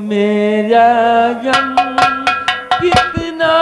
मेरा गम कितना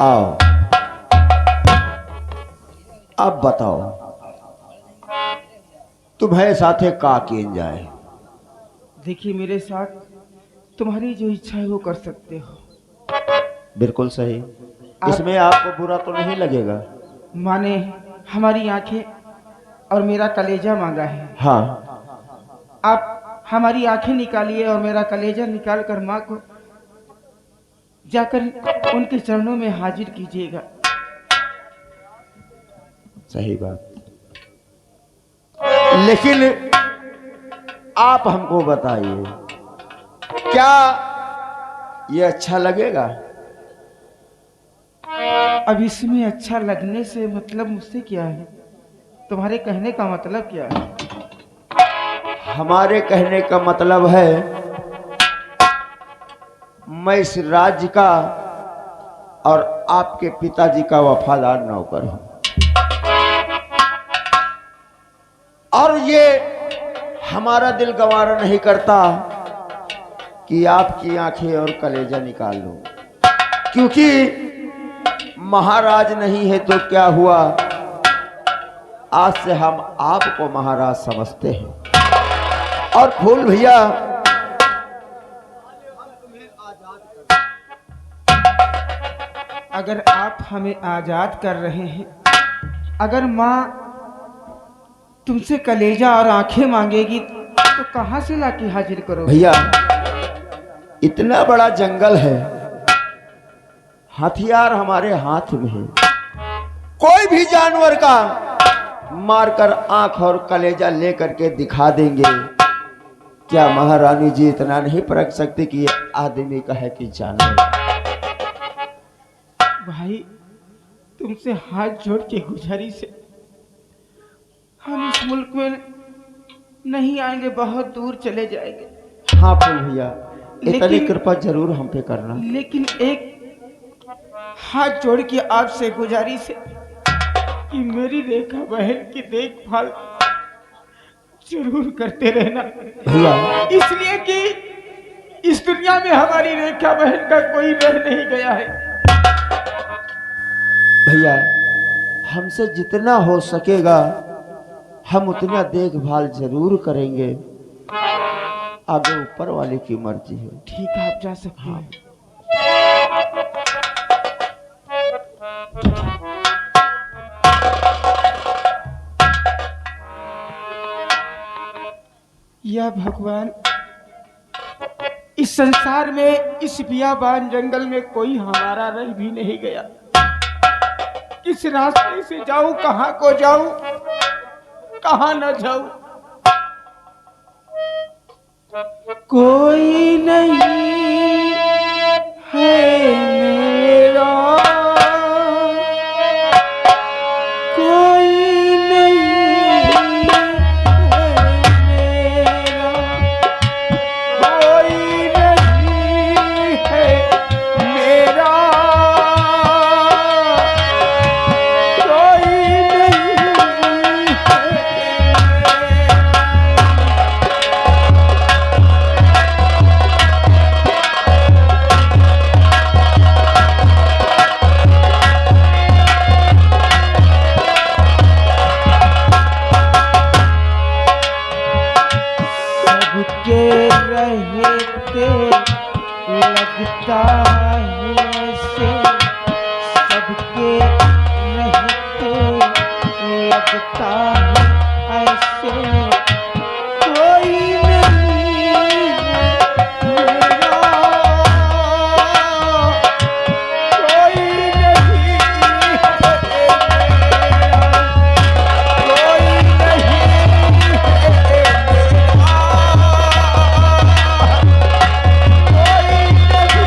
आओ, अब बताओ तुम्हें साथे का किन जाए। देखिए मेरे साथ तुम्हारी जो इच्छा है वो कर सकते हो। बिल्कुल सही। इसमें आपको बुरा तो नहीं लगेगा? माने हमारी आंखें और मेरा कलेजा मांगा है। हाँ, आप हमारी आंखें निकालिए और मेरा कलेजा निकाल कर माँ को जाकर उनके चरणों में हाजिर कीजिएगा। सही बात। लेकिन आप हमको बताइए, क्या ये अच्छा लगेगा? अब इसमें अच्छा लगने से मतलब मुझसे क्या है? तुम्हारे कहने का मतलब क्या है? हमारे कहने का मतलब है मैं इस राज्य का और आपके पिताजी का वफादार नौकर हूं, और ये हमारा दिल गवारा नहीं करता कि आपकी आंखें और कलेजा निकाल लूं, क्योंकि महाराज नहीं है तो क्या हुआ, आज से हम आपको महाराज समझते हैं। और फूल भैया, अगर आप हमें आजाद कर रहे हैं, अगर माँ तुमसे कलेजा और आंखें मांगेगी तो कहां से लाके हाजिर करोगे? भैया इतना बड़ा जंगल है, हथियार हमारे हाथ में है, कोई भी जानवर का मारकर आंख और कलेजा लेकर के दिखा देंगे। क्या महारानी जी इतना नहीं परख सकते कि ये आदमी का है कि जानवर? भाई तुमसे हाथ जोड़ के गुजारिश है, हम इस मुल्क में नहीं आएंगे, बहुत दूर चले जाएंगे। हाँ फूल भैया, इतनी लेकिन- कृपा जरूर हम पे करना। लेकिन एक हाथ जोड़ के आपसे गुजारिश है कि मेरी रेखा बहन की देखभाल जरूर करते रहना। भैया इसलिए कि इस दुनिया में हमारी रेखा बहन का कोई रह नहीं गया है। भैया, हमसे जितना हो सकेगा हम उतना देखभाल जरूर करेंगे, आगे ऊपर वाले की मर्जी है। ठीक है, आप जा सकते हैं। या भगवान, इस संसार में, इस बियाबान जंगल में कोई हमारा रह भी नहीं गया। किस रास्ते से जाऊं, कहां को जाऊं, कहां न जाऊं? कोई नहीं है मेरा, कोई नहीं है मेरा, कोई नहीं है मेरा, कोई नहीं है सबके रहते लगता है ऐसे, सबके रहते लगता है ऐसे, कोई नहीं है मेरा, कोई नहीं है मेरा, कोई नहीं है मेरा, कोई नहीं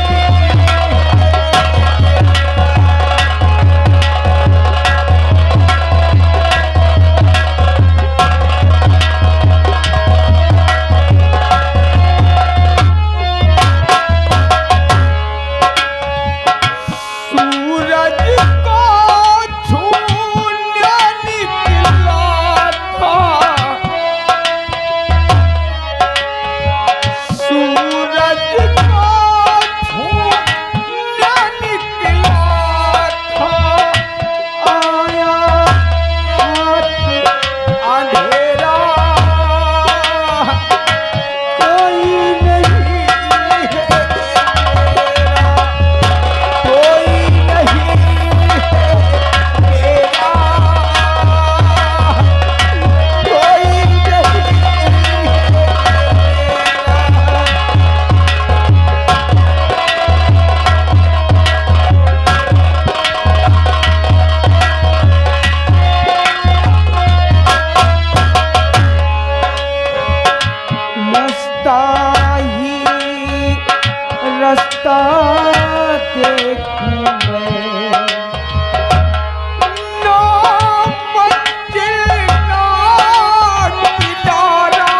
रास्ता देखूं मैं, ना मंजिल ना किनारा,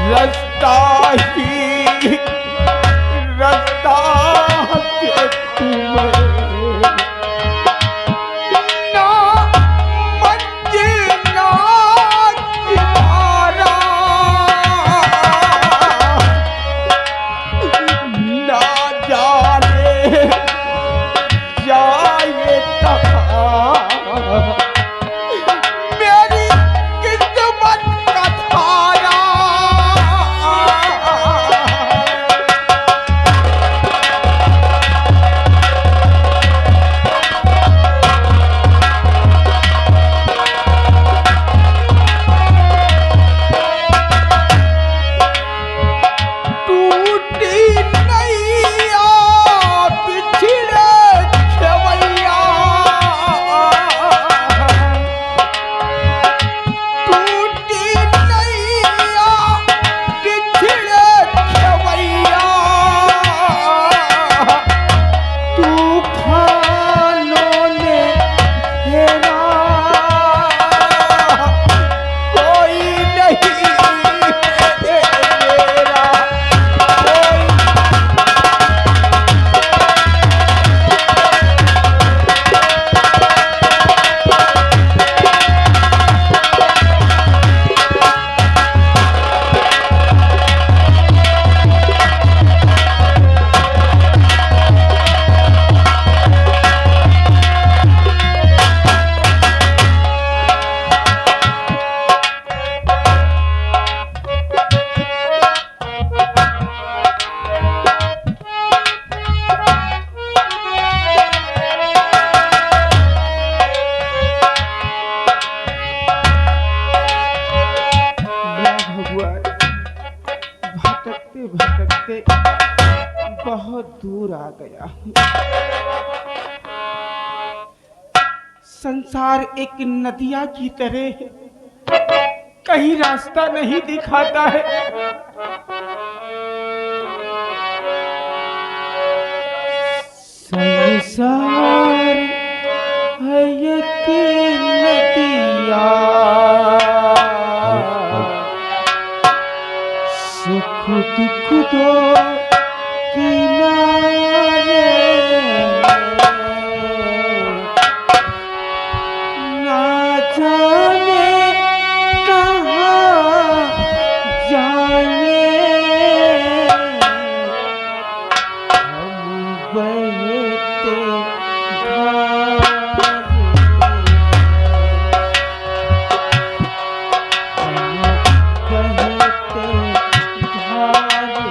रास्ता ही रास्ता देखूं मैं, ना मंजिल ना किनारा, ना जाने जाए कहाँ मेरी किस्मत का थारा। टूटी नैया पिछड़े खेवैया, टूटी नैया पिछड़े खेवैया, तूफानों ने घेरा कोई नहीं मेरा, कोई भगवान, भटकते भटकते बहुत दूर आ गया हूँ। संसार एक नदिया की तरह है, कहीं रास्ता नहीं दिखाता है। संसार है एक नदिया, सुख दुख दो किनारे, ना जाने कहाँ जाने हम बहते धारे, हम बहते धारे।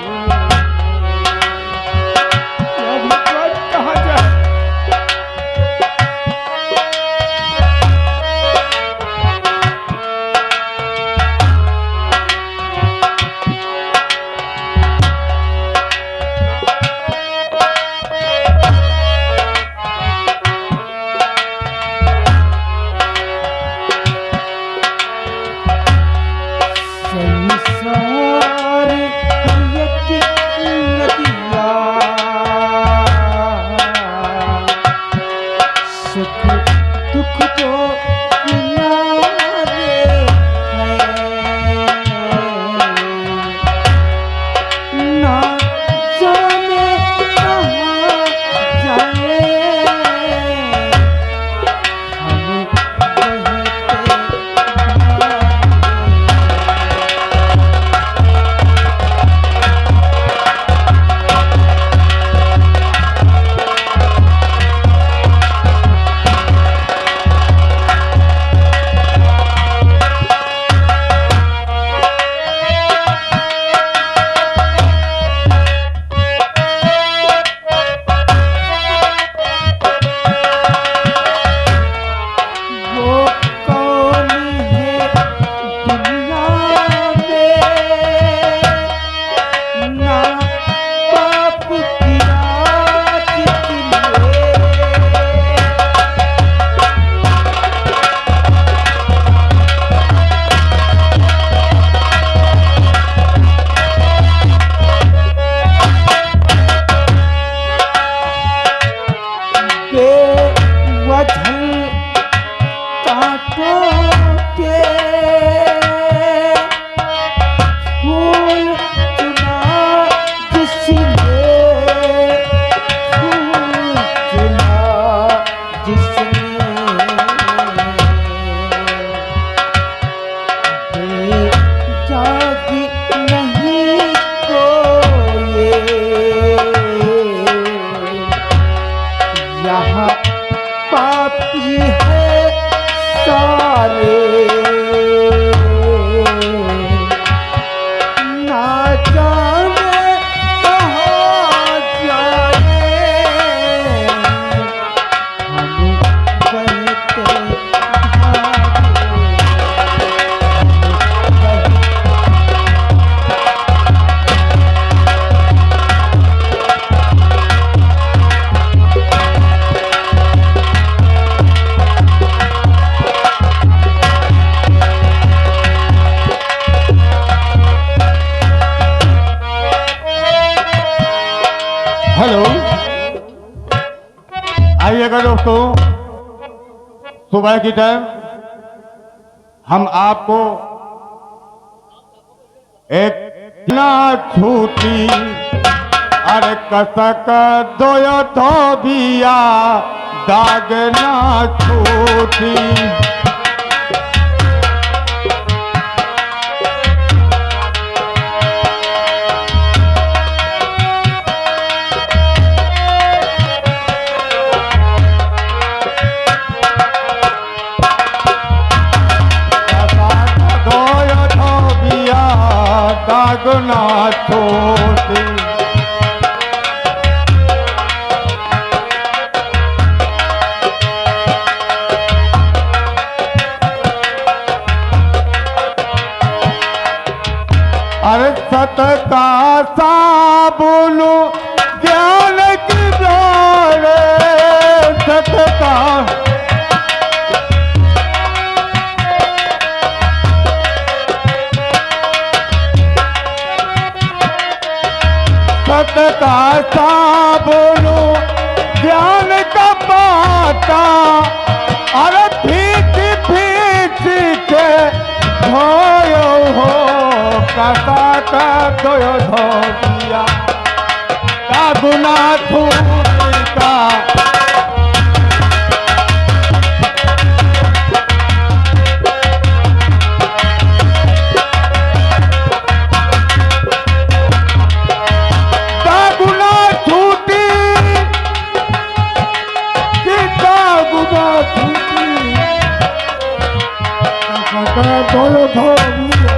हेलो, आइएगा दोस्तों, सुबह की टाइम हम आपको एक ना छूटी अरे कसक दोयो धोबिया दाग ना छूटी। दागना छोटी अरे सत का साबुन ज्ञान की दौड़े सत का सत का साबुन ज्ञान का पाता अरे भीच भीच के धोयो हो कसा का धोयो धोबिया दागुना छूटी का बोलो धोबिया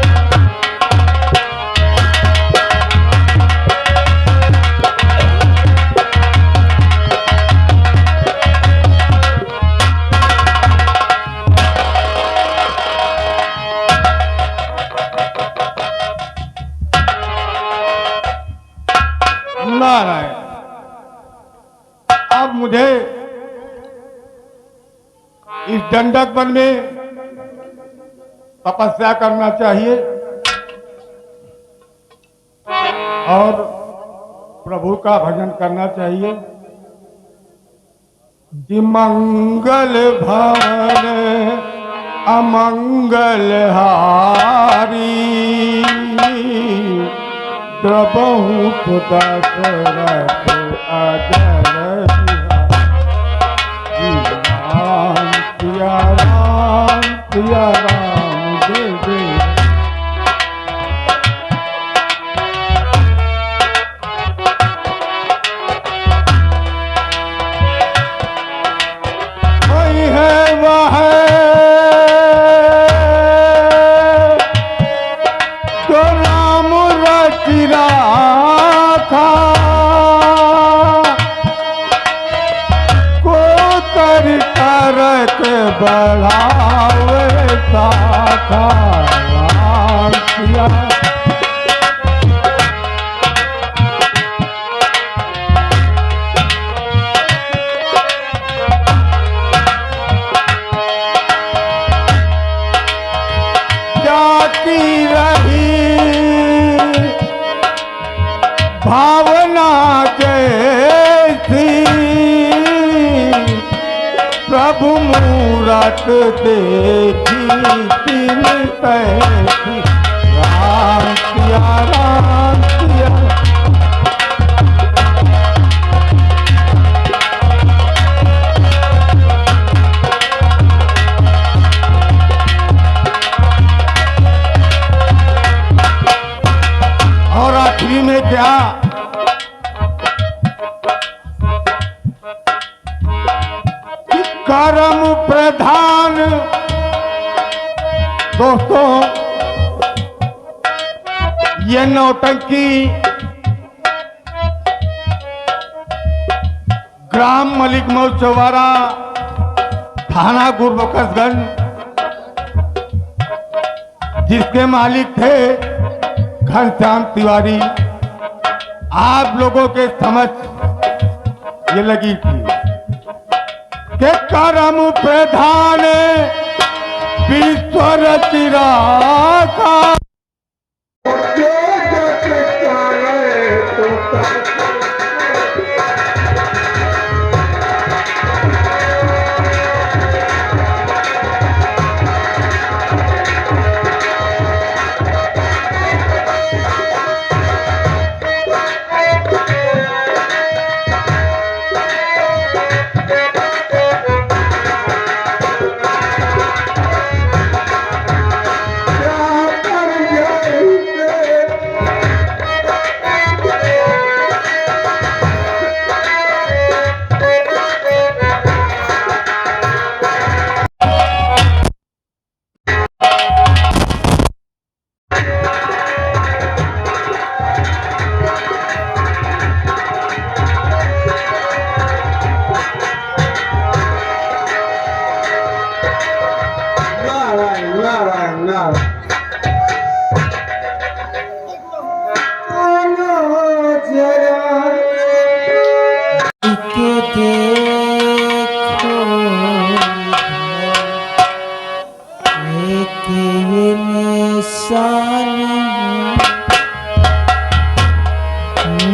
नारायण, अब मुझे इस दंडक वन में तपस्या करना चाहिए और प्रभु का भजन करना चाहिए। मंगल भवन अमंगल हारी द्रबहु दशरथ अजर राम सिया राम सिया राम जय जय। वही है वह जो राम रचि राखा को कर करक बढ़ावे साखा राम सिया। जाती रही भावना जैसी प्रभु मूरत देखी तीन कैसी राम सिया राम सिया। और आखिरी में क्या कि कर्म प्रधान दोस्तों ये नौटंकी ग्राम मलिक मौज चौबारा थाना गुरबकसगंज जिसके मालिक थे घनश्याम तिवारी आप लोगों के समझ ये लगी थी कि कर्म प्रधान विश्व रचि राखा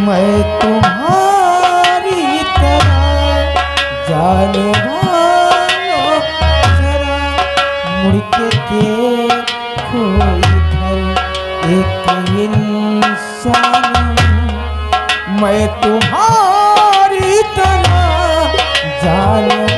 मैं तुम्हारी तरह जाने वालों जरा मुड़ के देखो इधर एक इंसान मैं तुम्हारी तरह जाने